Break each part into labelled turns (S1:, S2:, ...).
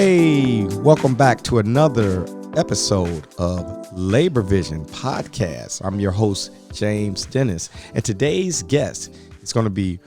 S1: Hey, welcome back to another episode of LaborVision podcast. I'm your host, James Dennis, and today's guest is going to be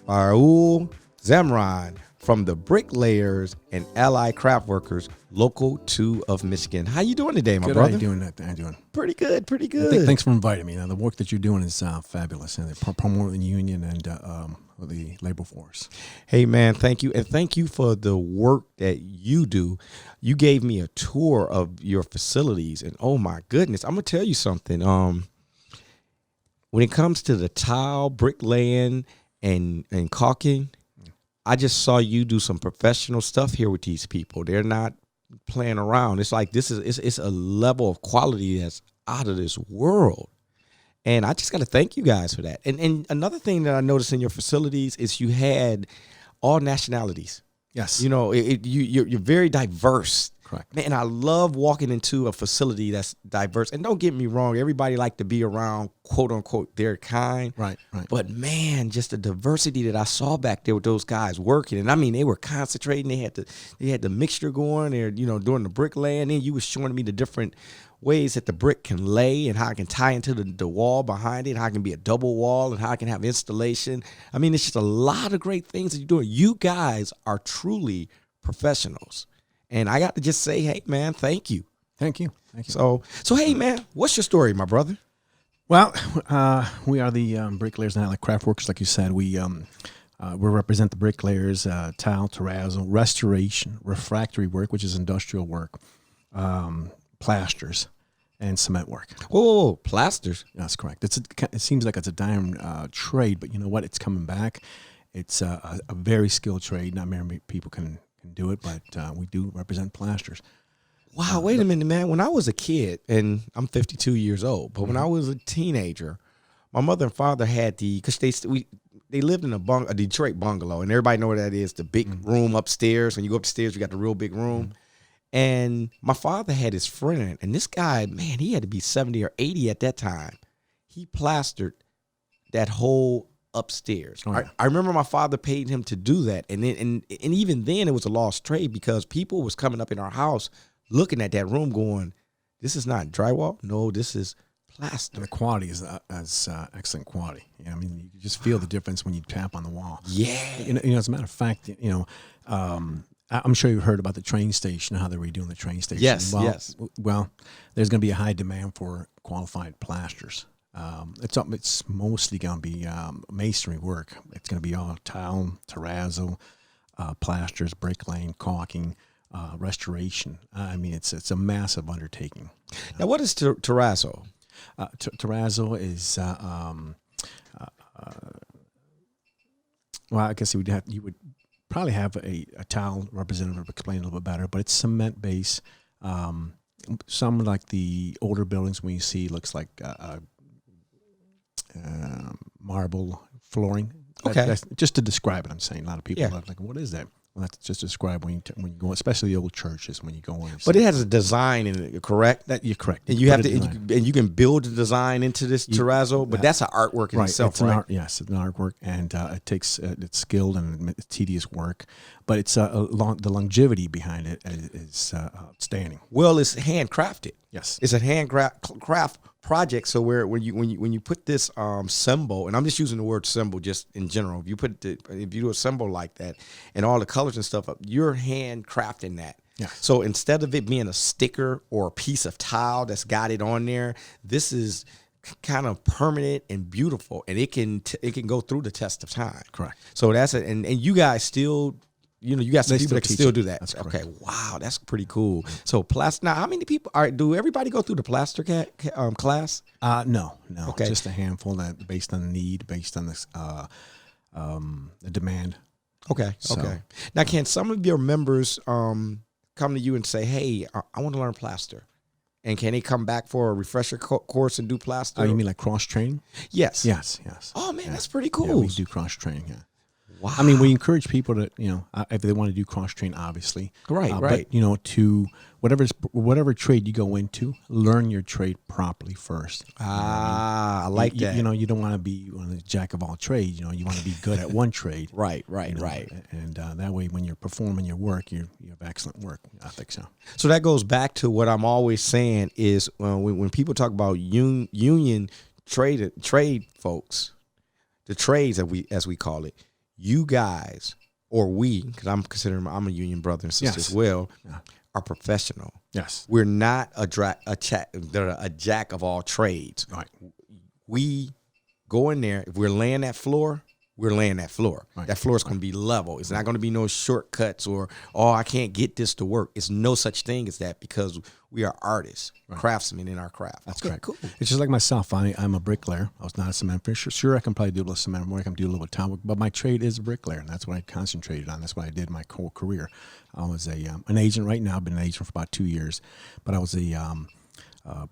S1: Raul Zamran from the Bricklayers and Allied Craft Workers, Local 2 of Michigan. How you doing today, my
S2: good,
S1: brother?
S2: How you doing that? How you doing?
S1: Pretty good, pretty good.
S2: Thanks for inviting me. Now, the work that you're doing is fabulous, and promoting the union and the labor force.
S1: Hey, man, thank you. And thank you for the work that you do. You gave me a tour of your facilities, and oh, my goodness, I'm going to tell you something. When it comes to the tile, bricklaying, and caulking, I just saw you do some professional stuff here with these people. They're not playing around. It's like it's a level of quality that's out of this world. And I just got to thank you guys for that. And another thing that I noticed in your facilities is you had all nationalities.
S2: Yes.
S1: You know, you're very diverse.
S2: Correct.
S1: Man, I love walking into a facility that's diverse. And don't get me wrong, everybody like to be around, quote unquote, their kind.
S2: Right.
S1: But man, just the diversity that I saw back there with those guys working. And I mean, they were concentrating. They had the mixture going. They're, doing the bricklaying. And you were showing me the different ways that the brick can lay and how it can tie into the wall behind it, how it can be a double wall and how it can have installation. I mean, it's just a lot of great things that you're doing. You guys are truly professionals. And I got to just say, hey, man, thank you.
S2: Thank you.
S1: So hey, man, what's your story, my brother?
S2: Well, we are the Bricklayers and Allied Craft Workers, like you said. We represent the Bricklayers, tile, terrazzo, restoration, refractory work, which is industrial work, plasters, and cement work.
S1: Whoa, plasters?
S2: That's correct. It seems like it's a dying trade, but you know what? It's coming back. It's a very skilled trade. Not many people can do it, but we do represent plasters.
S1: Wow, wait a minute, man. When I was a kid, and I'm 52 years old, but when I was a teenager, my mother and father had because they lived in a Detroit bungalow, and everybody know what that is, the big room upstairs. When you go upstairs, you got the real big room. And my father had his friend, and this guy, man, he had to be 70 or 80 at that time. He plastered that whole upstairs.
S2: Oh, yeah.
S1: I remember my father paid him to do that, and even then it was a lost trade because people was coming up in our house looking at that room going, this is not drywall. No, this is plaster.
S2: And the quality is excellent quality. I mean, you can just feel the difference when you tap on the wall.
S1: Yeah.
S2: As a matter of fact, I'm sure you've heard about the train station, how they're redoing the train station.
S1: Yes,
S2: yes. Well, there's going to be a high demand for qualified plasters. It's mostly going to be masonry work. It's going to be all tile, terrazzo, plasters, bricklaying, caulking, restoration. I mean, it's a massive undertaking.
S1: Now, what is terrazzo?
S2: Terrazzo is well, I guess you would probably have a tile representative explain a little bit better, but it's cement base. Some like the older buildings when you see looks like marble flooring.
S1: Okay.
S2: That's just to describe it. I'm saying a lot of people
S1: Yeah.
S2: are like, what is that? Well, that's just to describe when you go, especially the old churches when you go in.
S1: But it has a design in it, correct?
S2: That you're correct.
S1: And you have to, and you can build a design into this terrazzo, but that's an artwork in itself,
S2: it's
S1: right?
S2: Yes, it's an artwork, and it takes it's skilled and it's tedious work, but it's the longevity behind it is outstanding.
S1: Well, it's handcrafted.
S2: Yes,
S1: it's a handcraft project. So when you put this symbol, and I'm just using the word symbol just in general. If you do a symbol like that, and all the colors and stuff up, you're handcrafting that.
S2: Yeah.
S1: So instead of it being a sticker or a piece of tile that's got it on there, this is kind of permanent and beautiful, and it can go through the test of time.
S2: Correct.
S1: So that's it, and you guys still. You got some people that can still do that.
S2: That's
S1: okay, wow, that's pretty cool. So plaster. Now, how many people do everybody go through the plaster class?
S2: No.
S1: Okay.
S2: Just a handful that based on the need, based on this the demand.
S1: Okay. Now, can some of your members come to you and say, "Hey, I want to learn plaster," and can they come back for a refresher course and do plaster?
S2: Oh, you mean like cross training?
S1: Yes.
S2: Yes.
S1: Oh man, that's pretty cool.
S2: Yeah, we do cross training. Yeah.
S1: Wow.
S2: I mean, we encourage people to, if they want to do cross train, obviously.
S1: Right,
S2: But, to whatever trade you go into, learn your trade properly first.
S1: I like that.
S2: You don't want to be one of the jack of all trades. You want to be good at one trade.
S1: Right.
S2: And that way, when you're performing your work, you have excellent work. I think so.
S1: So that goes back to what I'm always saying is when people talk about union trade folks, the trades as we call it, you guys or we, because I'm a union brother and sister as well, are professional.
S2: Yes,
S1: we're not a jack of all trades.
S2: Right.
S1: We go in there. If we're laying that floor, we're laying that floor.
S2: Right.
S1: That floor is going to be level. It's not going to be no shortcuts or, I can't get this to work. It's no such thing as that because we are artists, craftsmen in our craft.
S2: That's correct.
S1: Cool.
S2: It's just like myself. I'm a bricklayer. I was not a cement finisher. Sure, I can probably do a little cement work. I can do a little tile work, but my trade is a bricklayer, and that's what I concentrated on. That's what I did my whole career. I was an agent right now. I've been an agent for about 2 years, but I was a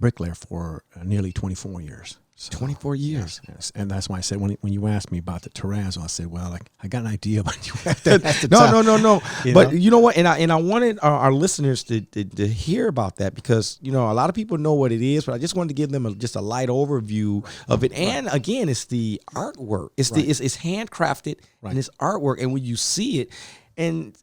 S2: bricklayer for nearly 24 years. So,
S1: 24 years.
S2: Yes. And that's why I said when you asked me about the terrazzo, I said, well, I got an idea, but you have to
S1: No. But you know what? And I wanted our listeners to hear about that because, a lot of people know what it is, but I just wanted to give them just a light overview of it. And again, it's the artwork. It's it's handcrafted and it's artwork. And when you see it, and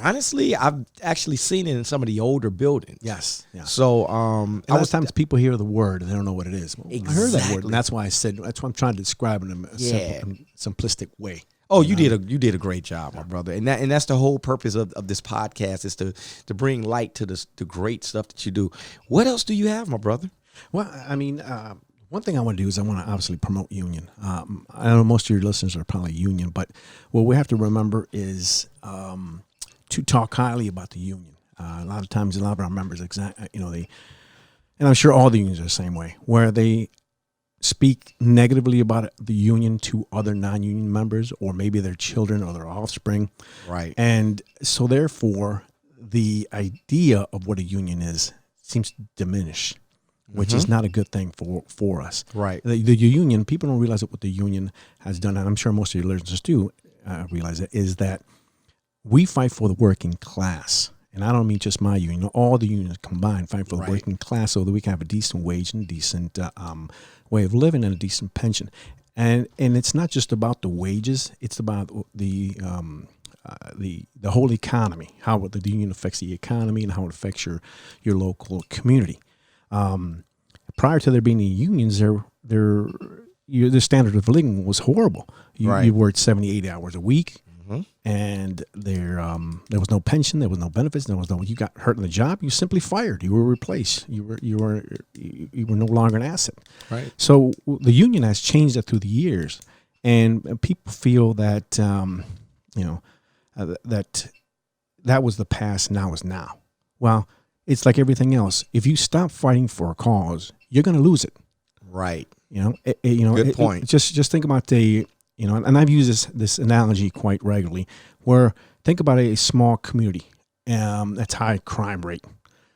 S1: honestly, I've actually seen it in some of the older buildings.
S2: Yes. Yeah.
S1: So,
S2: a lot of times people hear the word and they don't know what it is. Well,
S1: exactly.
S2: I heard that word, and that's why I said that's what I'm trying to describe in a simple, simplistic way.
S1: Oh, you did a great job, my brother, and that's the whole purpose of this podcast is to bring light to the great stuff that you do. What else do you have, my brother?
S2: Well, I mean, one thing I want to do is I want to obviously promote union. I know most of your listeners are probably union, but what we have to remember is to talk highly about the union. A lot of times, a lot of our members, and I'm sure all the unions are the same way, where they speak negatively about the union to other non-union members or maybe their children or their offspring.
S1: Right.
S2: And so therefore, the idea of what a union is seems to diminish, which is not a good thing for us.
S1: Right.
S2: The union, people don't realize what the union has done, and I'm sure most of your listeners do realize it, is that we fight for the working class. And I don't mean just my union. All the unions combined fight for the working class so that we can have a decent wage and a decent way of living and a decent pension. And it's not just about the wages. It's about the whole economy, how the union affects the economy and how it affects your local community. Prior to there being any unions, the standard of living was horrible. You worked 78 hours a week. And there was no pension, there was no benefits, you got hurt in the job, you simply fired, you were replaced, you were no longer an asset.
S1: Right.
S2: So the union has changed that through the years, and people feel that that was the past, now is now. Well, it's like everything else. If you stop fighting for a cause, you're going to lose it.
S1: Right.
S2: Good
S1: point.
S2: Just think about and I've used this analogy quite regularly, where think about a small community that's high crime rate.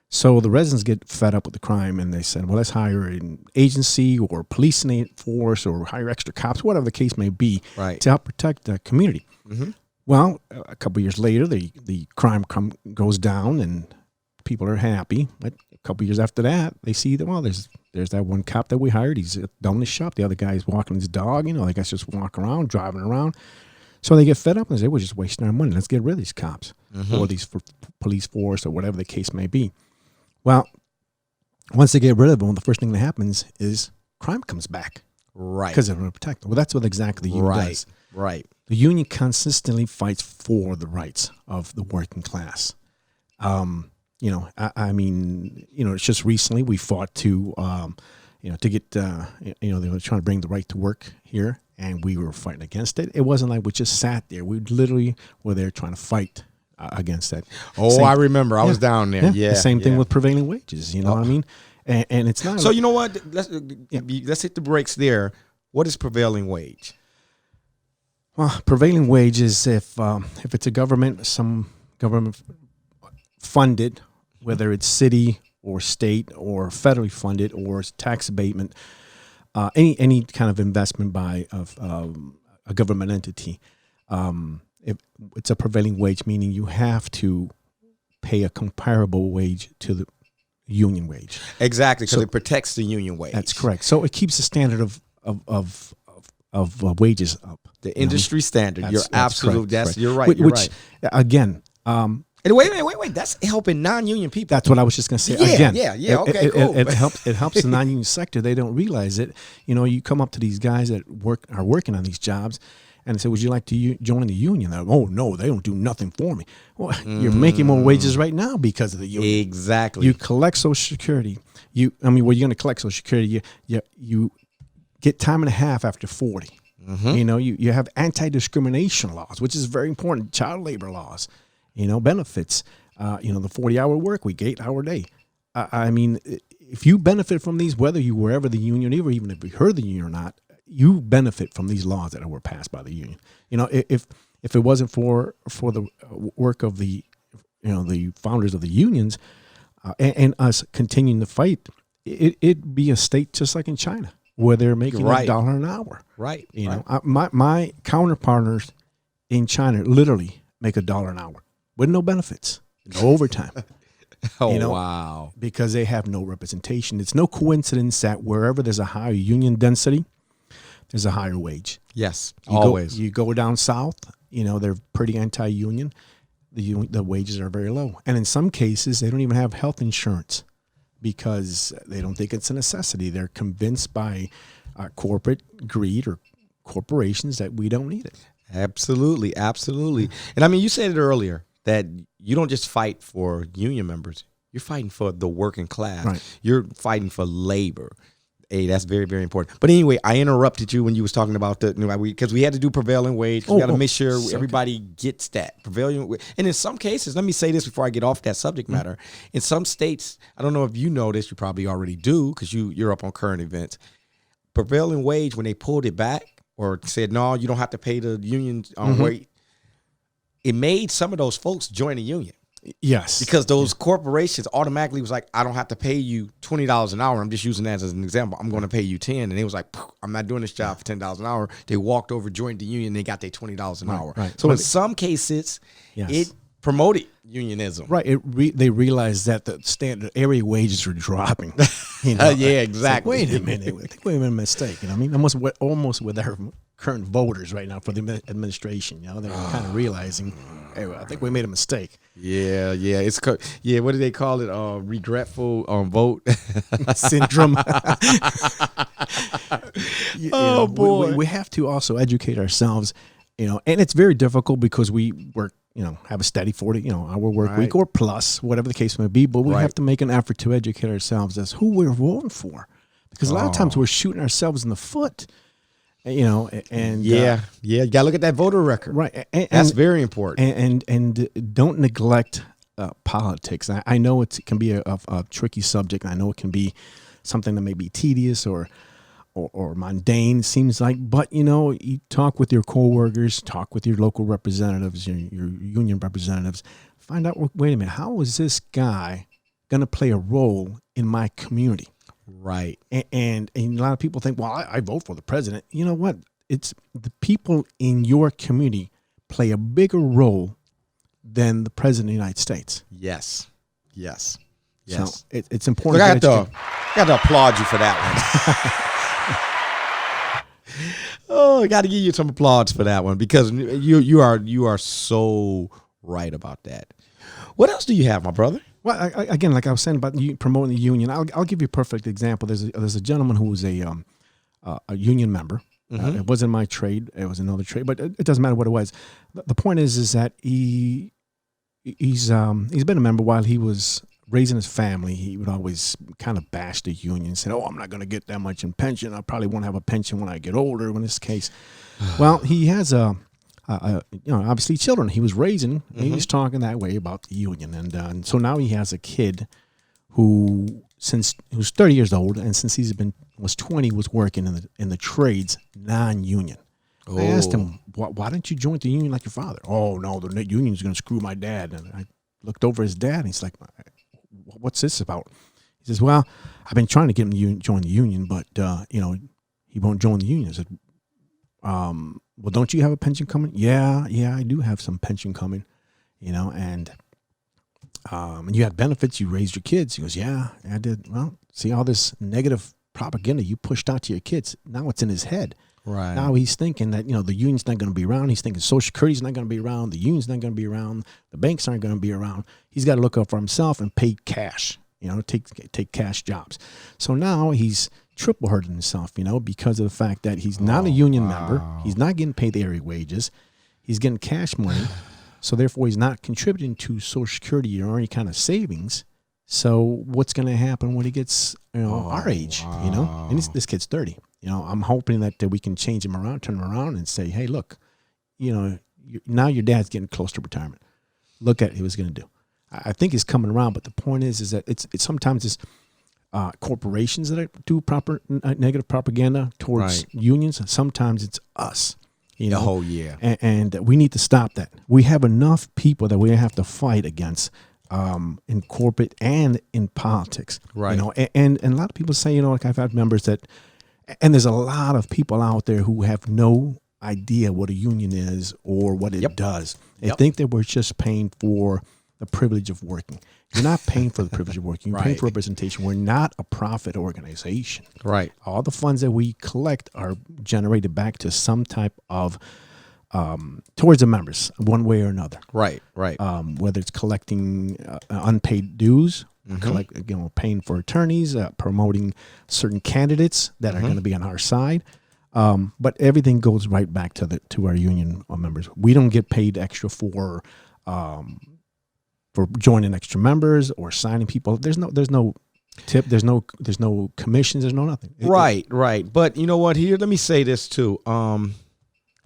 S2: So the residents get fed up with the crime, and they said, well, let's hire an agency or police force or hire extra cops, whatever the case may be, to help protect the community. Mm-hmm. Well, a couple of years later, the crime goes down, and people are happy. But a couple of years after that, they see that, well, there's that one cop that we hired. He's done the shop. The other guy is walking his dog. The guy's just walking around, driving around. So they get fed up and say, we're just wasting our money. Let's get rid of these cops or these police force or whatever the case may be. Well, once they get rid of them, the first thing that happens is crime comes back.
S1: Right.
S2: Because they're protected. Well, that's what exactly the union does.
S1: Right.
S2: The union consistently fights for the rights of the working class. It's just recently we fought to get, they were trying to bring the right to work here, and we were fighting against it. It wasn't like we just sat there. We literally were there trying to fight against that.
S1: I remember. I was down there. Yeah.
S2: The same thing with prevailing wages. You know what I mean? And it's not.
S1: So you know what? Let's hit the brakes there. What is prevailing wage?
S2: Well, prevailing wage is if it's some government funded, whether it's city or state or federally funded or tax abatement, any kind of investment by a government entity, If it's a prevailing wage, meaning you have to pay a comparable wage to the union wage.
S1: Exactly, because
S2: So-
S1: it protects the union wage.
S2: That's correct. So it keeps the standard of wages up.
S1: The industry standard.
S2: That's-
S1: You're
S2: that's
S1: absolutely.
S2: correct,
S1: That's
S2: correct.
S1: you're right.
S2: Which,
S1: You're right.
S2: Again,
S1: And wait. That's helping non-union people.
S2: that's what I was just going to say.
S1: Yeah,
S2: Again,
S1: yeah. Okay, cool.
S2: It helps. It helps the non-union sector. They don't realize it. You come up to these guys that are working on these jobs, and say, "Would you like to join the union?" They're, "Oh no, they don't do nothing for me." Well, you're making more wages right now because of the union.
S1: Exactly.
S2: You collect Social Security. You're going to collect Social Security. You get time and a half after 40. You have anti-discrimination laws, which is very important. Child labor laws. Benefits, the 40-hour work week, 8-hour day. If you benefit from these, whether you were ever the union, or even if you heard the union or not, you benefit from these laws that were passed by the union. If it wasn't for the work of the founders of the unions and us continuing to fight, it'd be a state just like in China where they're making $1 an hour.
S1: Right.
S2: My counterpartners in China literally make $1 an hour with no benefits, no overtime.
S1: Wow.
S2: Because they have no representation. It's no coincidence that wherever there's a higher union density, there's a higher wage.
S1: Yes.
S2: You go down south, they're pretty anti-union. The wages are very low. And in some cases, they don't even have health insurance because they don't think it's a necessity. They're convinced by corporate greed or corporations that we don't need it.
S1: Absolutely. And you said it earlier that you don't just fight for union members. You're fighting for the working class.
S2: Right.
S1: You're fighting for labor. Hey, that's very, very important. But anyway, I interrupted you when you was talking about because we had to do prevailing wage. We got to make sure everybody gets that prevailing wage. And in some cases, let me say this before I get off that subject matter. In some states, I don't know if you know this, you probably already do because you're up on current events. Prevailing wage, when they pulled it back or said, no, you don't have to pay the union wage, it made some of those folks join the union.
S2: Yes.
S1: Because those corporations automatically was like, I don't have to pay you $20 an hour. I'm just using that as an example. I'm going to pay you 10. And they was like, I'm not doing this job for $10 an hour. They walked over, joined the union, and they got their $20 an hour.
S2: Right.
S1: So in some cases, it promoted unionism.
S2: Right. They realized that the standard area wages were dropping.
S1: Yeah, exactly.
S2: Like, wait a minute. I think we made a mistake. Almost with our current voters right now for the administration. They're kind of realizing, hey, I think we made a mistake.
S1: Yeah. It's what do they call it? Regretful vote
S2: syndrome.
S1: Boy,
S2: we have to also educate ourselves. And it's very difficult because we work. Have a steady 40-hour work week or plus, whatever the case may be. But we have to make an effort to educate ourselves as who we're voting for, because a lot of times we're shooting ourselves in the foot. And
S1: you gotta look at that voter record,
S2: right?
S1: That's very important.
S2: And don't neglect politics. I know it can be a tricky subject. I know it can be something that may be tedious or mundane, seems like, but you talk with your coworkers, talk with your local representatives, your union representatives, find out, wait a minute, how is this guy going to play a role in my community?
S1: Right.
S2: And a lot of people think, well, I vote for the president. You know what? It's the people in your community play a bigger role than the president of the United States.
S1: Yes.
S2: So it's important.
S1: Look, I got to applaud you for that one. I got to give you some applause for that one because you are so right about that. What else do you have, my brother?
S2: Well, again, like I was saying about promoting the union, I'll give you a perfect example. There's a gentleman who was a union member. It wasn't my trade; it was another trade, but it doesn't matter what it was. The point is that he's been a member while he was raising his family. He would always kind of bash the union, saying, "Oh, I'm not going to get that much in pension. I probably won't have a pension when I get older." In this case, well, he has obviously children he was raising. And he's talking that way about the union, and so now he has a kid who's 30 years old, and since was 20, was working in the trades, non-union. I asked him, why don't you join the union like your father? Oh no, the union's going to screw my dad. And I looked over his dad, and he's like, what's this about? He says, well, I've been trying to get him to join the union, but he won't join the union. I said, well, don't you have a pension coming? Yeah, I do have some pension coming, and you had benefits, you raised your kids. He goes, yeah, I did. Well, see all this negative propaganda you pushed out to your kids. Now it's in his head.
S1: Right.
S2: Now he's thinking that, the union's not going to be around. He's thinking Social Security's not going to be around. The union's not going to be around. The banks aren't going to be around. He's got to look out for himself and pay cash, take cash jobs. So now he's triple hurting himself, because of the fact that he's not a union member. He's not getting paid area wages. He's getting cash money. So therefore he's not contributing to Social Security or any kind of savings. So what's going to happen when he gets, our age, and this kid's 30. I'm hoping that we can change him around, turn him around and say, hey, look, now your dad's getting close to retirement. Look at what he was going to do. I think he's coming around, but the point is that it's sometimes it's corporations that do proper negative propaganda towards unions. Sometimes it's us.
S1: Oh yeah.
S2: And we need to stop that. We have enough people that we have to fight against in corporate and in politics.
S1: Right.
S2: And a lot of people say, like I've had members that, and there's a lot of people out there who have no idea what a union is or what it does. They think that we're just paying for the privilege of working. You're not paying for the privilege of working. You're paying for representation. We're not a profit organization.
S1: Right.
S2: All the funds that we collect are generated back to some type of towards the members, one way or another.
S1: Right.
S2: Whether it's collecting unpaid dues, paying for attorneys, promoting certain candidates that are going to be on our side. But everything goes right back to our union members. We don't get paid extra for joining extra members or signing people. There's no tip. There's no commissions. There's no nothing.
S1: Right. But you know what? Here, let me say this too.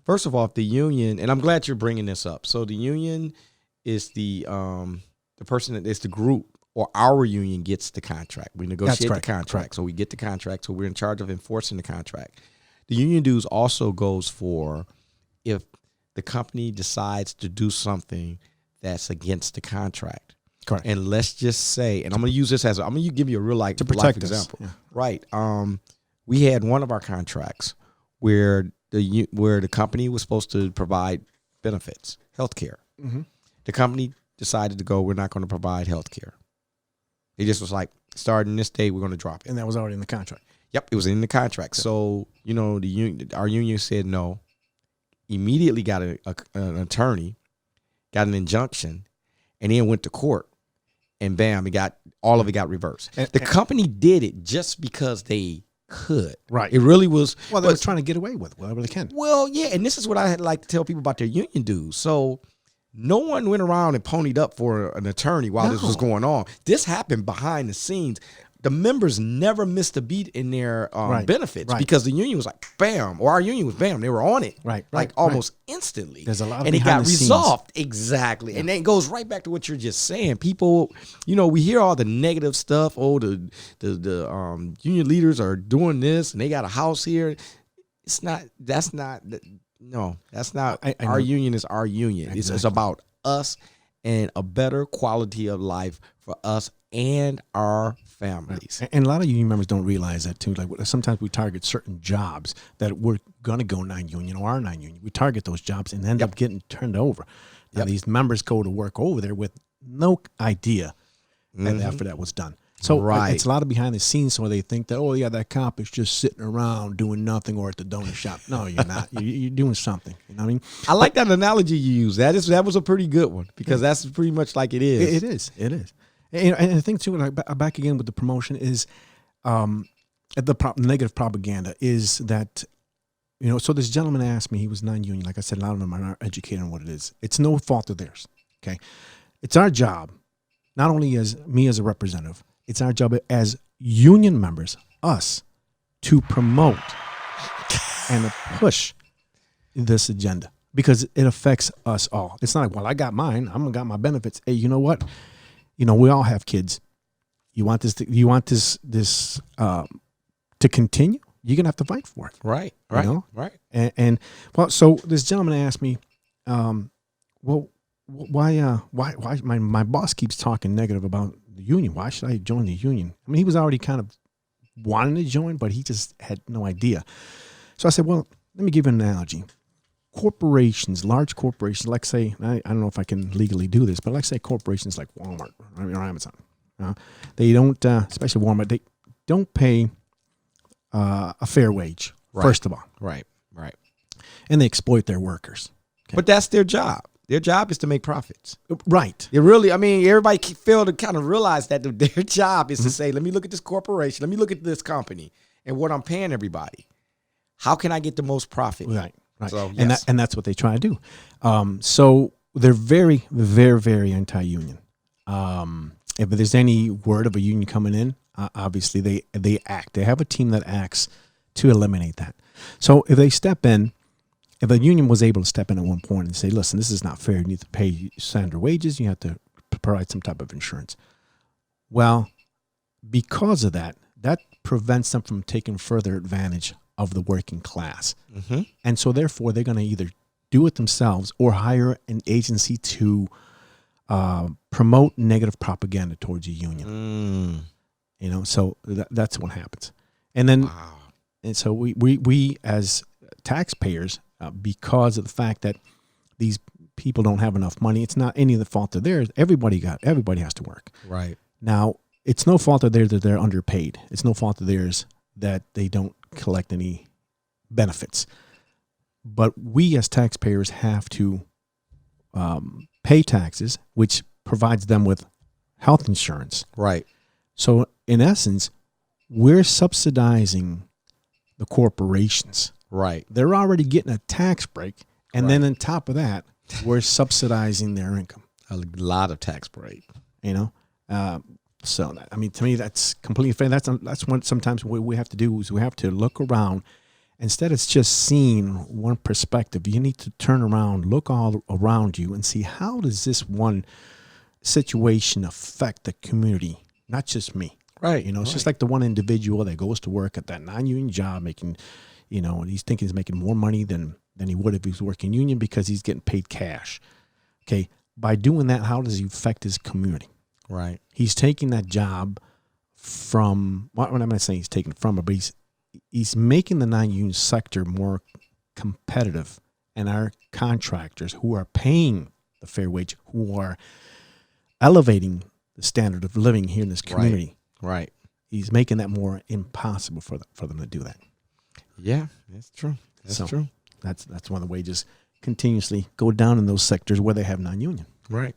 S1: First of all, the union, and I'm glad you're bringing this up. So the union is the person that is the group, or our union gets the contract. We negotiate the contract. So we get the contract. So we're in charge of enforcing the contract. The union dues also goes for if the company decides to do something that's against the contract.
S2: Correct.
S1: And let's just say, and I'm going to use this I'm going to give you a real life example.
S2: Yeah.
S1: Right. We had one of our contracts where the company was supposed to provide benefits, health care.
S2: Mm-hmm. The
S1: company decided to go, we're not going to provide health care. It just was like, starting this day, we're going to drop it.
S2: And that was already in the contract.
S1: Yep, it was in the contract. Okay. So, our union said no, immediately got an attorney, got an injunction, and then went to court, and bam, all of it got reversed. The company did it just because they could.
S2: Right.
S1: It really was.
S2: Well, they were trying to get away with whatever they can.
S1: Well, yeah, and this is what I like to tell people about their union dues. So no one went around and ponied up for an attorney while this was going on. This happened behind the scenes. The members never missed a beat in their benefits because the union was like, bam, or our union was bam. They were on it, almost instantly.
S2: There's a lot of
S1: and it got resolved.
S2: Scenes.
S1: Exactly. Yeah. And then it goes right back to what you're just saying. People, we hear all the negative stuff. Oh, the union leaders are doing this and they got a house here. That's not. Our union is our union. Exactly. It's about us and a better quality of life for us and our families.
S2: And a lot of union members don't realize that too. Like sometimes we target certain jobs that we're going to go non-union or are non-union. We target those jobs and end up getting turned over. Now these members go to work over there with no idea after that was done. So it's a lot of behind the scenes. So they think that, that cop is just sitting around doing nothing or at the donut shop. No, you're not. You're doing something. You know what I mean?
S1: I like that analogy you use. That was a pretty good one because that's pretty much like it is.
S2: It is. And the thing too, like back again with the promotion is, the negative propaganda is that, so this gentleman asked me, he was non-union. Like I said, a lot of them are not educated on what it is. It's no fault of theirs. Okay. It's our job, not only as me as a representative, it's our job as union members, us, to promote and to push this agenda because it affects us all. It's not like, well, I got mine. I'm got my benefits. Hey, you know what? We all have kids. You want this to continue? You're gonna have to fight for it.
S1: Right. Right.
S2: And so this gentleman asked me, why my boss keeps talking negative about the union? Why should I join the union? I mean, he was already kind of wanting to join, but he just had no idea. So I said, well, let me give you an analogy. Corporations, large corporations, like say, I don't know if I can legally do this, but like say corporations like Walmart or Amazon, they don't, especially Walmart, they don't pay a fair wage, first of all.
S1: Right.
S2: And they exploit their workers. Okay.
S1: But that's their job. Their job is to make profits.
S2: Right.
S1: They really, I mean, everybody fail to kind of realize that their job is to say, let me look at this corporation, let me look at this company and what I'm paying everybody. How can I get the most profit?
S2: Right.
S1: So, yes.
S2: And that's what they try to do. So they're very, very, very anti-union. If there's any word of a union coming in, obviously they act. They have a team that acts to eliminate that. So if they step in, if a union was able to step in at one point and say, listen, this is not fair. You need to pay standard wages. You have to provide some type of insurance. Well, because of that, that prevents them from taking further advantage of the working class.
S1: Mm-hmm.
S2: And so therefore they're going to either do it themselves or hire an agency to promote negative propaganda towards a union. So that's what happens. And then, and so we as taxpayers, because of the fact that these people don't have enough money, it's not any of the fault of theirs. Everybody has to work.
S1: Right.
S2: Now, it's no fault of theirs that they're underpaid. It's no fault of theirs that they don't collect any benefits. But we as taxpayers have to pay taxes, which provides them with health insurance.
S1: Right.
S2: So in essence, we're subsidizing the corporations.
S1: Right.
S2: They're already getting a tax break. And then on top of that, we're subsidizing their income.
S1: A lot of tax break.
S2: So, I mean, to me, that's completely fair. That's what sometimes what we have to do is we have to look around. Instead of just seeing one perspective, you need to turn around, look all around you and see how does this one situation affect the community, not just me.
S1: Right.
S2: It's just like the one individual that goes to work at that non-union job making, and he's thinking he's making more money than he would if he was working union because he's getting paid cash. Okay. By doing that, how does he affect his community?
S1: Right.
S2: He's taking that job from, what am I saying he's taking it from, but he's making the non-union sector more competitive, and our contractors who are paying the fair wage, who are elevating the standard of living here in this community.
S1: Right.
S2: He's making that more impossible for them to do that.
S1: Yeah, that's true. That's true.
S2: That's why the wages continuously go down in those sectors where they have non-union.
S1: Right.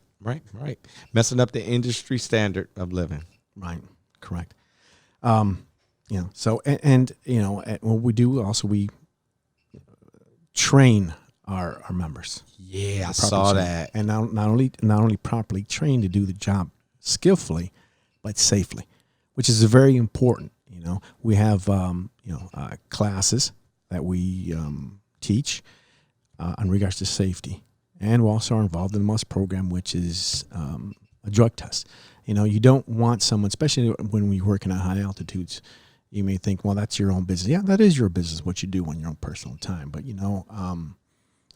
S1: Messing up the industry standard of living.
S2: Right. Correct. So what we do also, we train our members.
S1: Yeah, I saw that.
S2: And not only properly trained to do the job skillfully, but safely, which is very important. We have classes that we teach in regards to safety, and we also are involved in the MUST program, which is a drug test. You don't want someone, especially when we work in at high altitudes. You may think, well, that's your own business. Yeah, that is your business, what you do on your own personal time. But,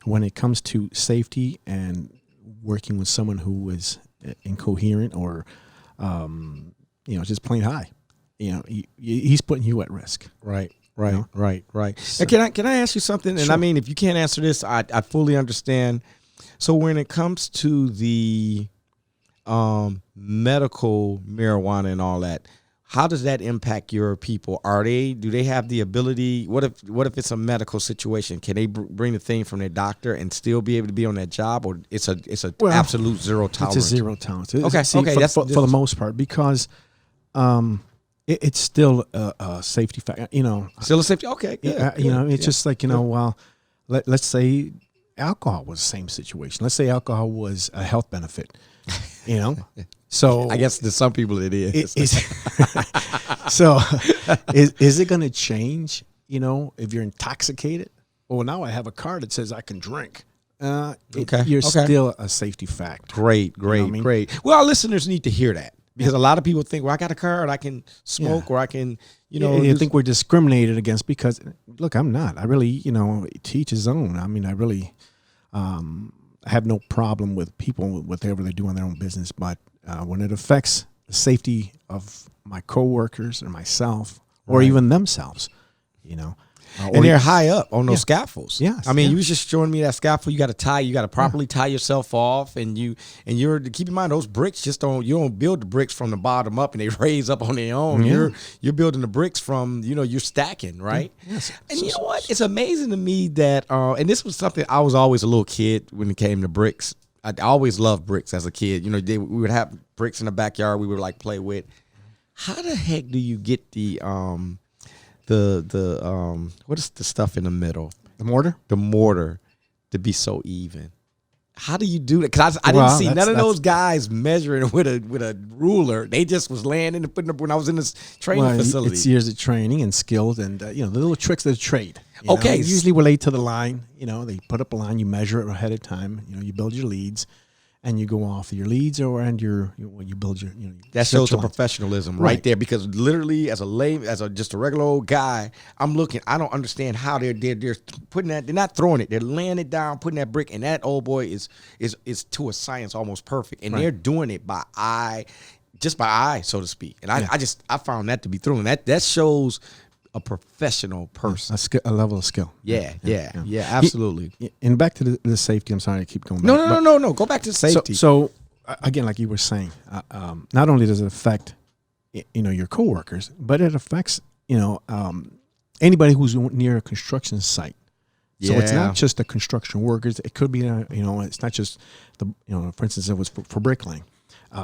S2: when it comes to safety and working with someone who is incoherent or, just plain high, he's putting you at risk.
S1: Right.
S2: So,
S1: Can I ask you something? And
S2: sure.
S1: I mean, if you can't answer this, I fully understand. So when it comes to the medical marijuana and all that, how does that impact your people? Do they have the ability? What if it's a medical situation? Can they bring the thing from their doctor and still be able to be on that job, or it's absolute zero tolerance?
S2: It's a zero tolerance.
S1: Okay.
S2: That's for the most part, because it's still a safety factor.
S1: Still a safety. Okay. Good,
S2: it's just like well, let's say alcohol was the same situation. Let's say alcohol was a health benefit. So
S1: I guess to some people it is.
S2: So is it going to change? If you're intoxicated? Well, now I have a card that says I can drink. You're still a safety factor.
S1: Great. Well, our listeners need to hear that, because a lot of people think, well, I got a card, I can smoke, or I can,
S2: you think we're discriminated against because, look, I'm not. I really, to each his own. I mean, I really have no problem with people, whatever they do in their own business. But when it affects the safety of my coworkers or myself or even themselves,
S1: And they're high up on those scaffolds.
S2: Yes.
S1: I mean, you was just showing me that scaffold. You got to properly tie yourself off, and you're keep in mind those bricks you don't build the bricks from the bottom up and they raise up on their own.
S2: Yeah.
S1: You're building the bricks from, you're stacking, right?
S2: Yes.
S1: And you know what? It's amazing to me that and this was something I was always a little kid when it came to bricks. I always loved bricks as a kid. We would have bricks in the backyard we would like play with. How the heck do you get the what is the stuff in the middle?
S2: The mortar?
S1: The mortar to be so even. How do you do that? Because I didn't see none of those guys measuring with a ruler. They just was laying in when I was in this training facility.
S2: It's years of training and skills and the little tricks of the trade.
S1: Okay.
S2: Usually relate to the line. They put up a line, you measure it ahead of time. You build your leads. And you go off your leads you build your
S1: that shows the professionalism right there, because literally as just a regular old guy, I'm looking, I don't understand how they're putting that, they're not throwing it, they're laying it down, putting that brick, and that old boy is to a science almost perfect, and they're doing it by eye, so to speak. And I found that to be thrilling. That shows a professional person,
S2: a level of skill.
S1: Yeah, absolutely.
S2: And back to the safety. I'm sorry, I keep going back.
S1: No. Go back to safety.
S2: So again, like you were saying, not only does it affect your coworkers, but it affects anybody who's near a construction site. So it's not just the construction workers. It could be it's not just for instance, it was for bricklaying.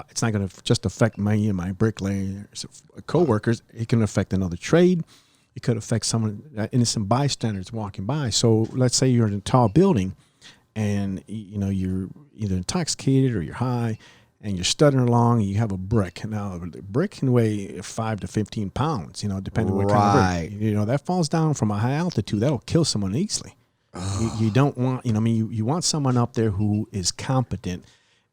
S2: It's not going to just affect me and my bricklayers coworkers. It can affect another trade. It could affect someone, innocent bystanders walking by. So let's say you're in a tall building and, you're either intoxicated or you're high and you're stuttering along and you have a brick. Now, the brick can weigh 5 to 15 pounds, depending on what kind of brick. That falls down from a high altitude. That'll kill someone easily. You don't want, you want someone up there who is competent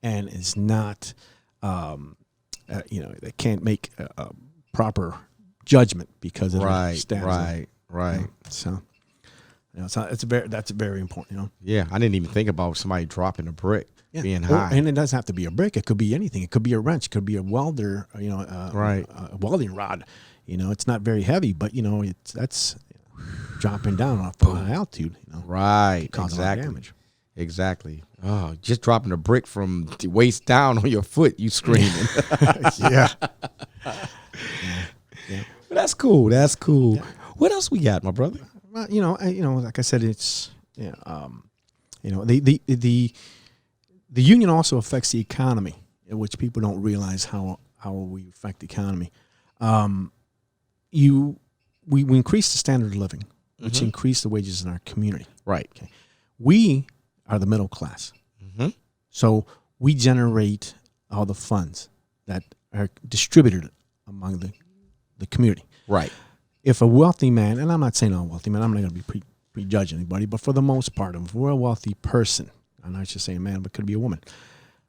S2: and is not, they can't make a proper judgment because of their standards.
S1: Right.
S2: So, that's very important.
S1: Yeah, I didn't even think about somebody dropping a brick being high.
S2: And it doesn't have to be a brick. It could be anything. It could be a wrench. It could be a welder. A welding rod. It's not very heavy, but that's dropping down off a high altitude.
S1: Right.
S2: Causing a lot of damage.
S1: Exactly. Oh, just dropping a brick from the waist down on your foot, you screaming.
S2: Yeah.
S1: But that's cool. Yeah. What else we got, my brother?
S2: Well, like I said, it's the union also affects the economy, which people don't realize how we affect the economy. We increase the standard of living, which increase the wages in our community.
S1: Right.
S2: Okay. We are the middle class. So we generate all the funds that are distributed among the community.
S1: Right.
S2: If a wealthy man, and I'm not saying all wealthy men, I'm not going to be prejudge anybody, but for the most part, if we're a wealthy person, and I should say a man, but it could be a woman,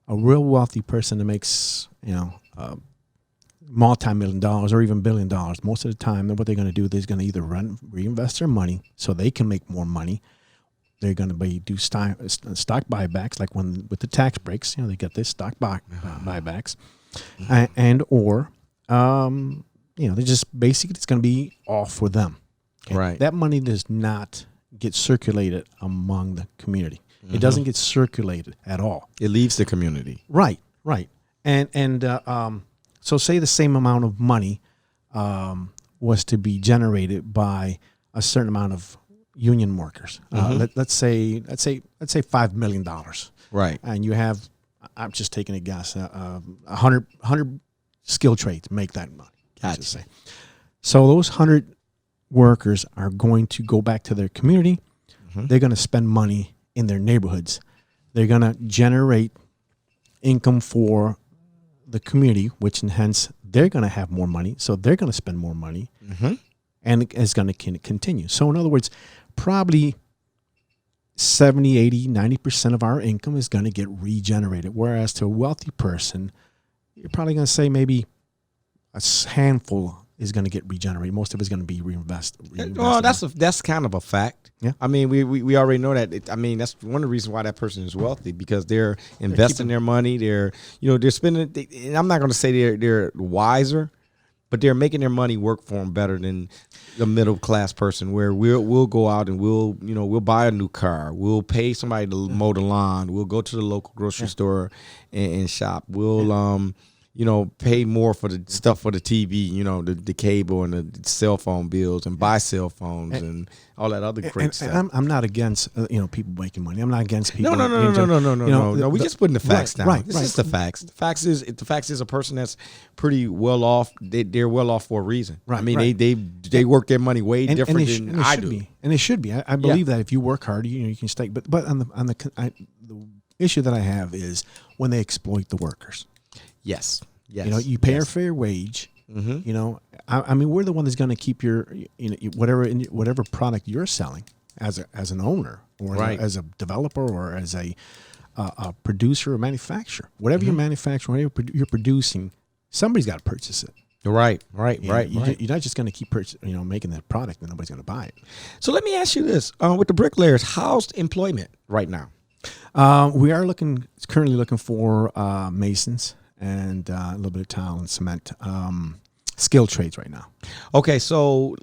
S2: a real wealthy person that makes, multi-million dollars or even $1 billion, most of the time, what they're going to do, they're going to either reinvest their money so they can make more money. They're going to do stock buybacks, like with the tax breaks, they get this stock buybacks, or they just basically, it's going to be all for them. Okay?
S1: Right.
S2: That money does not get circulated among the community. It doesn't get circulated at all.
S1: It leaves the community.
S2: Right. And so say the same amount of money was to be generated by a certain amount of union workers. Let's say $5 million.
S1: Right.
S2: And you have, I'm just taking a guess, 100 skilled trades make that money.
S1: Gotcha.
S2: Say. So those 100 workers are going to go back to their community. They're going to spend money in their neighborhoods. They're going to generate income for the community, which hence they're going to have more money. So they're going to spend more money, and it's going to continue. So in other words, probably 70, 80, 90% of our income is going to get regenerated. Whereas to a wealthy person, you're probably going to say maybe a handful is going to get regenerated. Most of it is going to be reinvested.
S1: Well, that's kind of a fact.
S2: Yeah.
S1: I mean, we already know that. That's one of the reasons why that person is wealthy, because they're investing their money. They're spending. And I'm not going to say they're wiser, but they're making their money work for them better than the middle class person, where we'll go out and we'll buy a new car, we'll pay somebody to mow the lawn, we'll go to the local grocery store and shop, we'll pay more for the stuff for the TV, the cable and the cell phone bills, and buy cell phones and all that other great stuff.
S2: And I'm not against people making money. I'm not against people.
S1: No. We just putting the facts down.
S2: Right.
S1: This is the facts. The facts is a person that's pretty well off. They're well off for a reason.
S2: Right.
S1: I mean, they work their money way different than I do.
S2: And it should be. I believe that if you work hard, you can stay. But on the issue that I have is when they exploit the workers.
S1: Yes.
S2: You pay a fair wage.
S1: Mm-hmm.
S2: I mean, we're the one that's going to keep your, whatever product you're selling as an owner or as a developer or as a producer or manufacturer. Whatever you're manufacturing, whatever you're producing, somebody's got to purchase it.
S1: Right.
S2: You're not just going to keep making that product and nobody's going to buy it.
S1: So let me ask you this: with the Bricklayers, how's employment right now?
S2: We are currently looking for masons and a little bit of tile and cement, skilled trades right now. Okay,
S1: so,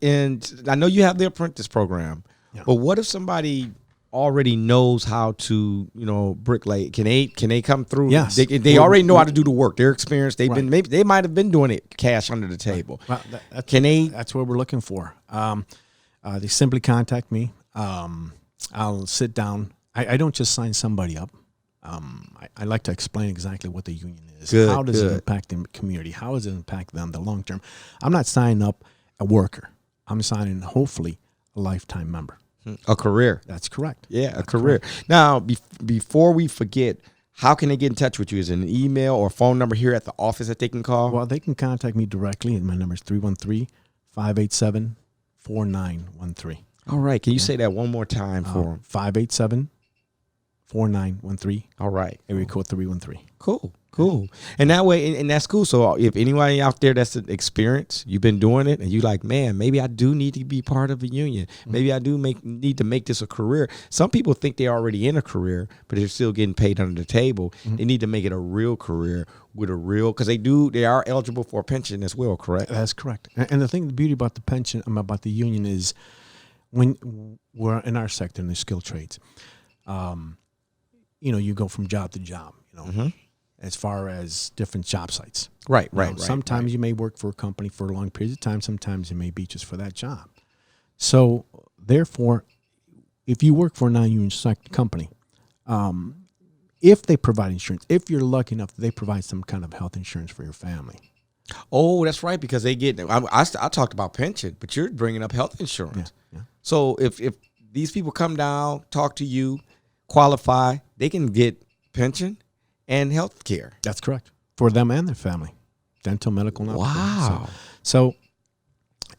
S1: and I know you have the apprentice program, but what if somebody already knows how to, bricklay? Can they come through?
S2: Yes,
S1: they already know how to do the work. They're experienced. Maybe they might have been doing it cash under the table.
S2: Well, that's what we're looking for. They simply contact me. I'll sit down. I don't just sign somebody up. I like to explain exactly what the union is. How does it impact the community? How does it impact them the long term? I'm not signing up a worker. I'm signing, hopefully, a lifetime member.
S1: A career.
S2: That's correct.
S1: Yeah, a career. Correct. Now, before we forget, how can they get in touch with you? Is it an email or phone number here at the office that they can call?
S2: Well, they can contact me directly, and my number is 313-587-4913.
S1: All right. Can you say that one more time for them?
S2: 587-4913.
S1: All right.
S2: Area code 313.
S1: Cool. And that way, and that's cool. So if anybody out there that's experienced, you've been doing it, and you like, man, maybe I do need to be part of a union. Maybe I do need to make this a career. Some people think they're already in a career, but they're still getting paid under the table. They need to make it a real career because they are eligible for a pension as well, correct?
S2: That's correct. And the beauty about the pension, about the union is when we're in our sector in the skilled trades, you go from job to job, as far as different job sites.
S1: Right.
S2: Sometimes you may work for a company for a long period of time. Sometimes it may be just for that job. So, therefore, if you work for a non-union company, if they provide insurance, if you're lucky enough that they provide some kind of health insurance for your family.
S1: Oh, that's right, because they get. I talked about pension, but you're bringing up health insurance.
S2: Yeah.
S1: So if these people come down, talk to you, qualify, they can get pension and health care.
S2: That's correct. For them and their family. Dental, medical, and
S1: wow.
S2: So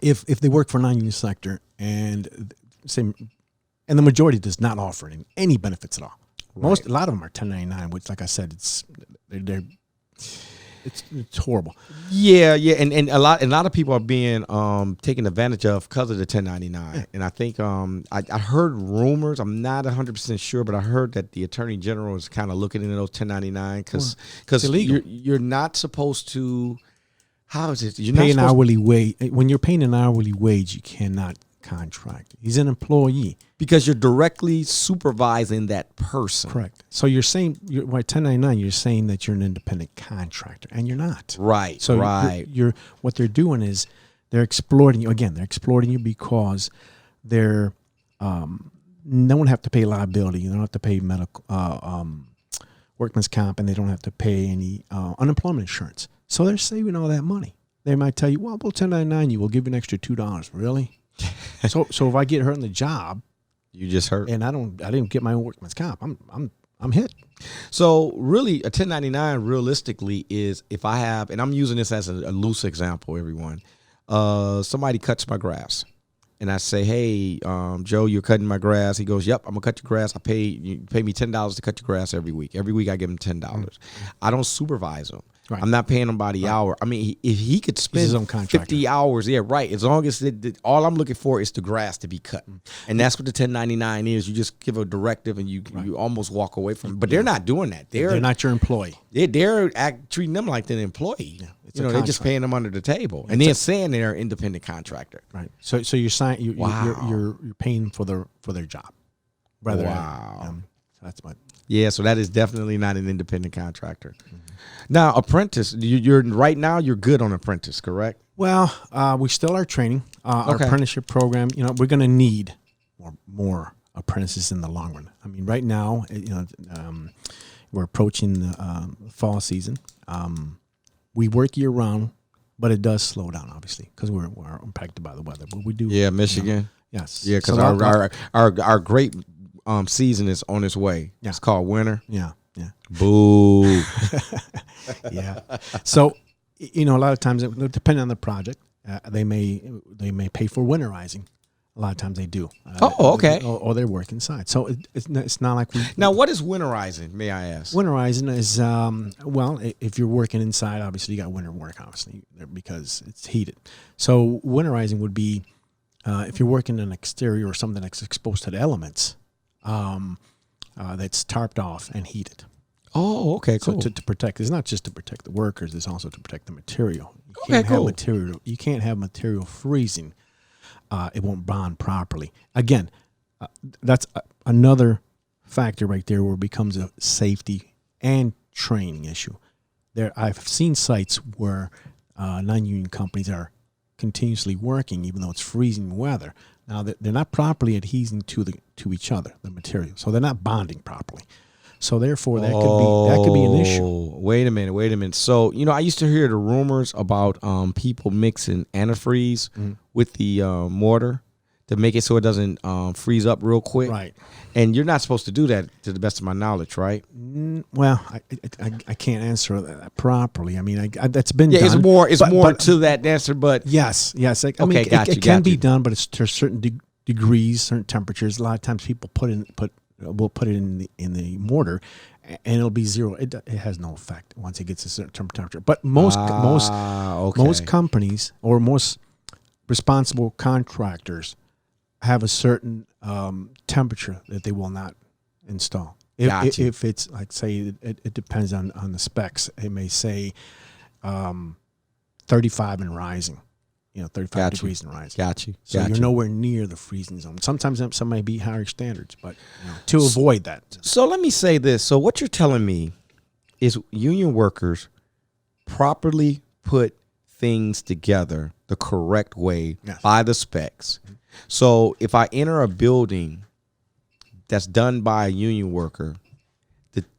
S2: if they work for a non-union sector and the majority does not offer any benefits at all. Right. A lot of them are 1099, which, like I said, it's horrible.
S1: Yeah, and a lot of people are being taken advantage of because of the 1099. Yeah. And I think I heard rumors. I'm not 100% sure, but I heard that the Attorney General is kind of looking into those 1099 because you're not supposed to. How is it? You're
S2: pay an hourly wage. When you're paying an hourly wage, you cannot contract. He's an employee
S1: because you're directly supervising that person.
S2: Correct. So you're saying, by 1099, you're saying that you're an independent contractor, and you're not.
S1: Right.
S2: So you're what they're doing is they're exploiting you. Again, they're exploiting you because they're no one have to pay liability. You don't have to pay medical workman's comp, and they don't have to pay any unemployment insurance. So they're saving all that money. They might tell you, well, we'll 1099 you. We'll give you an extra $2. Really? So if I get hurt in the job,
S1: you just hurt,
S2: and I didn't get my own workman's comp, I'm hit.
S1: So really, a 1099 realistically is if I have, and I'm using this as a loose example, everyone. Somebody cuts my grass, and I say, hey, Joe, you're cutting my grass. He goes, yep, I'm gonna cut your grass. You pay me $10 to cut your grass every week. Every week I give him $10. I don't supervise him.
S2: Right.
S1: I'm not paying him by the hour. I mean, if he could spend
S2: his own contractor.
S1: 50 hours, yeah, right. As long as all I'm looking for is the grass to be cut. And that's what the 1099 is. You just give a directive and you almost walk away from it. But they're not doing that.
S2: They're not your employee.
S1: They're treating them like an employee. Yeah, they're just paying them under the table. And then saying they're an independent contractor.
S2: Right. So you're paying for their job. Rather
S1: wow.
S2: That's what.
S1: Yeah, so that is definitely not an independent contractor. Now, apprentice, you're right now you're good on apprentice, correct?
S2: Well, we still are training. Our apprenticeship program, we're going to need more apprentices in the long run. I mean, right now, we're approaching the fall season. We work year round, but it does slow down, obviously, because we're impacted by the weather. But we do.
S1: Yeah, Michigan.
S2: Yes.
S1: Yeah, because our great season is on its way. Yeah. It's called winter.
S2: Yeah. Yeah.
S1: Boo.
S2: Yeah. So, a lot of times, depending on the project, they may pay for winterizing. A lot of times they do.
S1: Okay.
S2: Or they work inside. So it's not like we.
S1: Now, what is winterizing? May I ask?
S2: Winterizing is if you're working inside, obviously you got winter work, obviously, because it's heated. So winterizing would be if you're working in an exterior or something that's exposed to the elements. That's tarped off and heated.
S1: Oh, okay, cool.
S2: So to protect, it's not just to protect the workers; it's also to protect the material. You can't have material freezing. It won't bond properly. Again, that's another factor right there where it becomes a safety and training issue. I've seen sites where non-union companies are continuously working, even though it's freezing weather. Now they're not properly adhering to each other, the material, so they're not bonding properly. So therefore, that could be an issue.
S1: Wait a minute. So I used to hear the rumors about people mixing antifreeze with the mortar to make it so it doesn't freeze up real quick.
S2: Right.
S1: And you're not supposed to do that, to the best of my knowledge, right?
S2: Well, I can't answer that properly. I mean, that's been done.
S1: It's more to that answer, but
S2: yes. I mean, it can be done, but it's to certain degrees, certain temperatures. A lot of times people we'll put it in the mortar, and it'll be zero. It has no effect once it gets a certain temperature. But most companies or most responsible contractors have a certain temperature that they will not install. If it's like, say, it depends on the specs. It may say 35 and rising. 35 degrees and rising.
S1: Got you.
S2: So you're nowhere near the freezing zone. Sometimes some may be higher standards, but to avoid that.
S1: So let me say this. So what you're telling me is union workers properly put things together the correct way by the specs. Mm-hmm. So if I enter a building that's done by a union worker,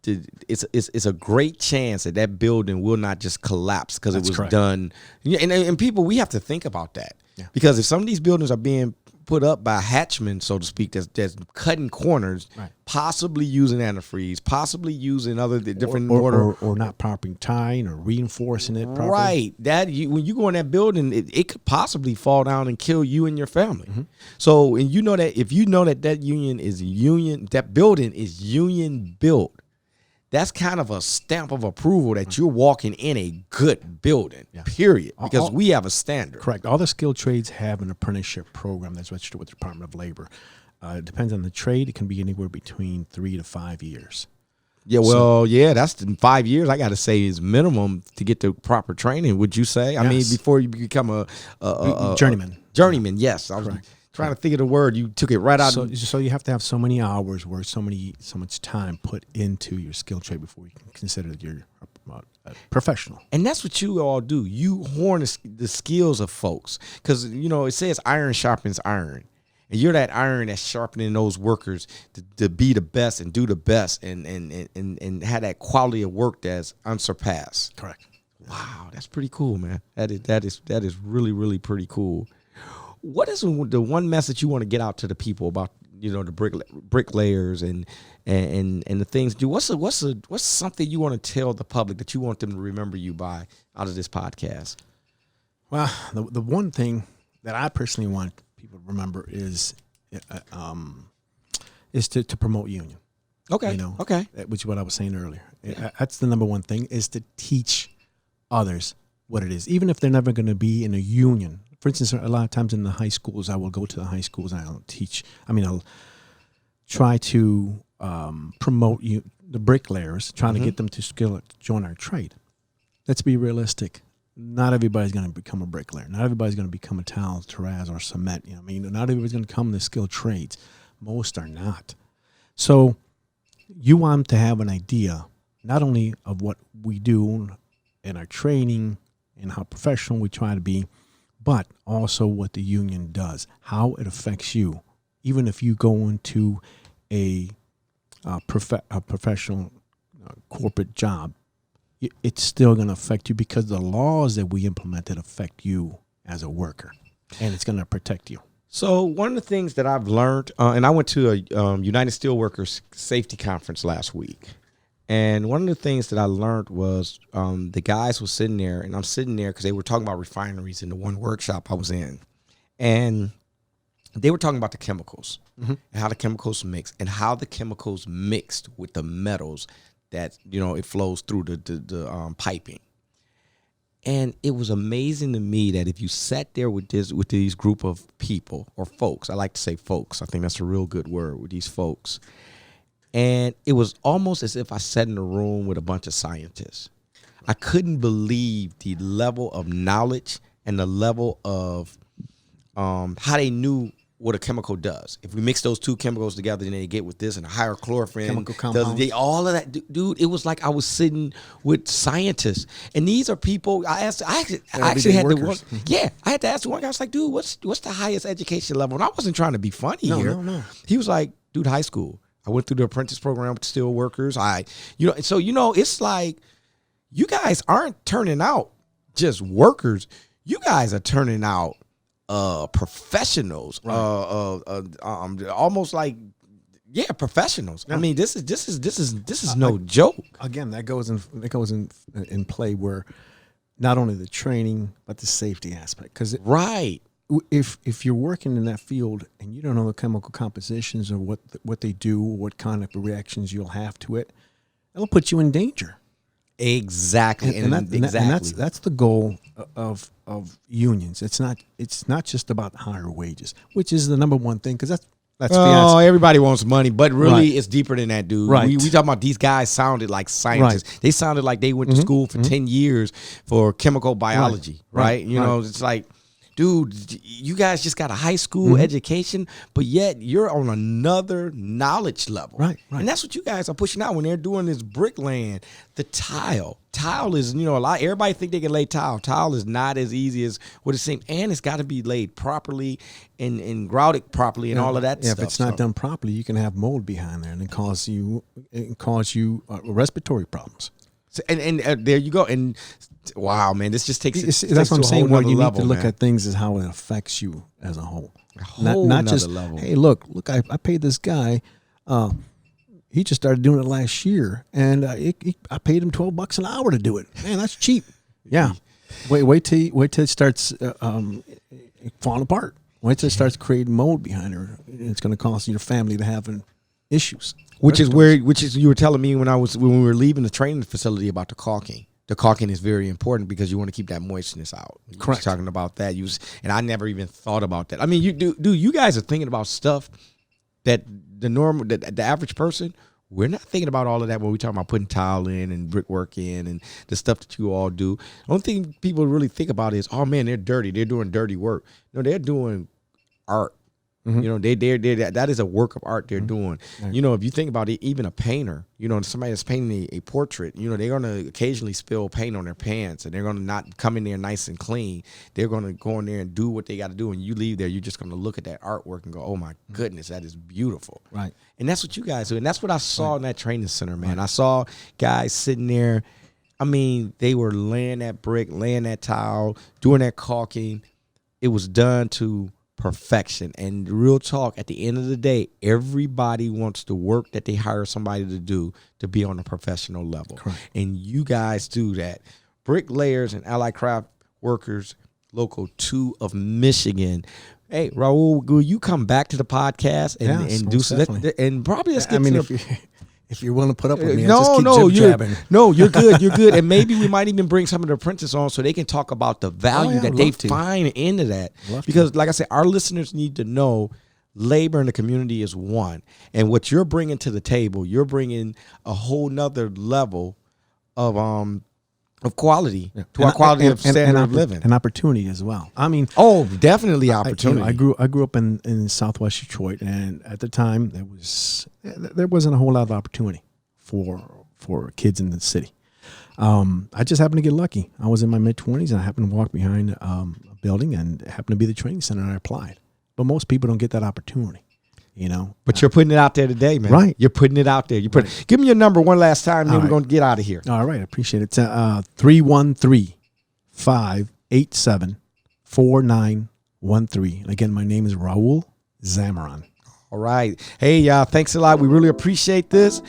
S1: it's a great chance that building will not just collapse because it was correct. Done. And people, we have to think about that because if some of these buildings are being put up by hatchmen, so to speak, that's cutting corners, possibly using antifreeze, possibly using other different mortar,
S2: or not properly tying or reinforcing it properly.
S1: Right. When you go in that building, it could possibly fall down and kill you and your family. Mm-hmm. So, and if you know that that building is union built, that's kind of a stamp of approval that you're walking in a good building, period, because we have a standard.
S2: Correct. All the skilled trades have an apprenticeship program that's registered with the Department of Labor. It depends on the trade. It can be anywhere between 3 to 5 years.
S1: Yeah, well, that's 5 years. I got to say is minimum to get the proper training. Would you say? I mean, before you become a
S2: journeyman.
S1: Journeyman, yes. I was trying to think of the word. You took it right out.
S2: So you have to have so many hours worth, so much time put into your skill trade before you can consider that you're a professional.
S1: And that's what you all do. You horn the skills of folks because it says iron sharpens iron, and you're that iron that's sharpening those workers to be the best and do the best and have that quality of work that's unsurpassed.
S2: Correct.
S1: Wow, that's pretty cool, man. That is really, really pretty cool. What is the one message you want to get out to the people about the bricklayers and the things? What's something you want to tell the public that you want them to remember you by out of this podcast?
S2: Well, the one thing that I personally want people to remember is to promote union.
S1: Okay.
S2: Okay. Which is what I was saying earlier. That's the number one thing, is to teach others what it is, even if they're never going to be in a union. For instance, a lot of times in the high schools, I will go to the high schools and I'll teach. I'll try to promote the bricklayers, trying to get them to join our trade. Let's be realistic. Not everybody's going to become a bricklayer. Not everybody's going to become a tile, terrazzo, or cement. Not everybody's going to come to skilled trades. Most are not. So you want to have an idea not only of what we do in our training and how professional we try to be, but also what the union does, how it affects you. Even if you go into a professional corporate job, it's still going to affect you because the laws that we implemented affect you as a worker, and it's going to protect you.
S1: So one of the things that I've learned, and I went to a United Steelworkers Safety Conference last week, and one of the things that I learned was the guys were sitting there, and I'm sitting there because they were talking about refineries in the one workshop I was in, and they were talking about the chemicals and how the chemicals mix and how the chemicals mixed with the metals that, it flows through the piping. And it was amazing to me that if you sat there with these group of people or folks, I like to say folks, I think that's a real good word, with these folks, and it was almost as if I sat in a room with a bunch of scientists. I couldn't believe the level of knowledge and the level of how they knew what a chemical does. If we mix those two chemicals together, then they get with this and a higher chlorophyll.
S2: Chemical compounds.
S1: All of that, dude. It was like I was sitting with scientists, and these are people. I actually had
S2: workers.
S1: I had to ask the one guy. I was like, dude, what's the highest education level? And I wasn't trying to be funny here.
S2: No.
S1: He was like, dude, high school. I went through the apprentice program with steel workers. It's like you guys aren't turning out just workers. You guys are turning out professionals, right. Almost like professionals. Yeah. I mean, this is no joke.
S2: Again, that goes in play where not only the training but the safety aspect. Because if you're working in that field and you don't know the chemical compositions or what they do, what kind of reactions you'll have to it, it'll put you in danger.
S1: Exactly,
S2: and that's the goal of unions. It's not just about higher wages, which is the number one thing, because that's
S1: everybody wants money, but really it's deeper than that, dude.
S2: Right.
S1: We talking about these guys sounded like scientists. Right. They sounded like they went to school for 10 years for chemical biology, right? It's like, dude, you guys just got a high school education, but yet you're on another knowledge level.
S2: Right.
S1: And that's what you guys are pushing out when they're doing this bricklaying. The tile is, everybody think they can lay tile. Tile is not as easy as what it seems, and it's got to be laid properly and grouted properly and all of that stuff.
S2: If it's not done properly, you can have mold behind there and it cause you respiratory problems.
S1: So, and there you go. And wow, man, this just takes.
S2: That's what I'm saying. What you need to look at things is how it affects you as a whole. Not just level. Hey, look, I paid this guy. He just started doing it last year, and I paid him $12 an hour to do it. Man, that's cheap. Yeah. Wait till it starts falling apart. Wait till it starts creating mold behind her. It's going to cause your family to have issues.
S1: Which is you were telling me when we were leaving the training facility about the caulking. The caulking is very important because you want to keep that moistness out.
S2: Correct.
S1: Talking about that, and I never even thought about that. I mean, you guys are thinking about stuff that the average person, we're not thinking about all of that when we talk about putting tile in and brickwork in and the stuff that you all do. The only thing people really think about is, oh man, they're dirty. They're doing dirty work. No, they're doing art. Mm-hmm. That is a work of art they're doing. Right. If you think about it, even a painter, somebody that's painting a portrait, they're going to occasionally spill paint on their pants, and they're going to not come in there nice and clean. They're going to go in there and do what they got to do. And you leave there, you're just going to look at that artwork and go, oh my goodness, that is beautiful.
S2: Right.
S1: And that's what you guys do. And that's what I saw in that training center, man. Right. I saw guys sitting there. I mean, they were laying that brick, laying that tile, doing that caulking. It was done to perfection. And real talk, at the end of the day, everybody wants the work that they hire somebody to do to be on a professional level.
S2: Correct.
S1: And you guys do that. Bricklayers and Allied Craft Workers, Local 2 of Michigan. Hey, Raul, will you come back to the podcast and do so? And probably let's get
S2: if you're willing to put up with me,
S1: No,
S2: you're
S1: you're good. You're good. And maybe we might even bring some of the apprentices on so they can talk about the value that they find into that. Because like I said, our listeners need to know labor in the community is one. And what you're bringing to the table, you're bringing a whole nother level of quality to our quality of standard of living.
S2: And opportunity as well. I mean,
S1: definitely opportunity.
S2: I grew up in Southwest Detroit, and at the time there wasn't a whole lot of opportunity for kids in the city. I just happened to get lucky. I was in my mid-20s, and I happened to walk behind a building, and it happened to be the training center, and I applied. But most people don't get that opportunity.
S1: But you're putting it out there today, man.
S2: Right.
S1: You're putting it out there. Give me your number one last time, then we're going to get out of here.
S2: All right. I appreciate it. It's 313-587-4913. Again, my name is Raul Zamaran.
S1: All right. Hey, y'all, thanks a lot. We really appreciate this.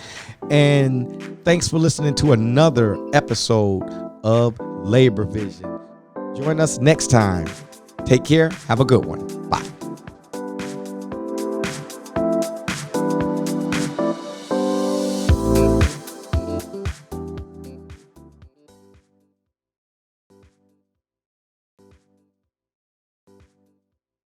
S1: And thanks for listening to another episode of LaborVision. Join us next time. Take care. Have a good one.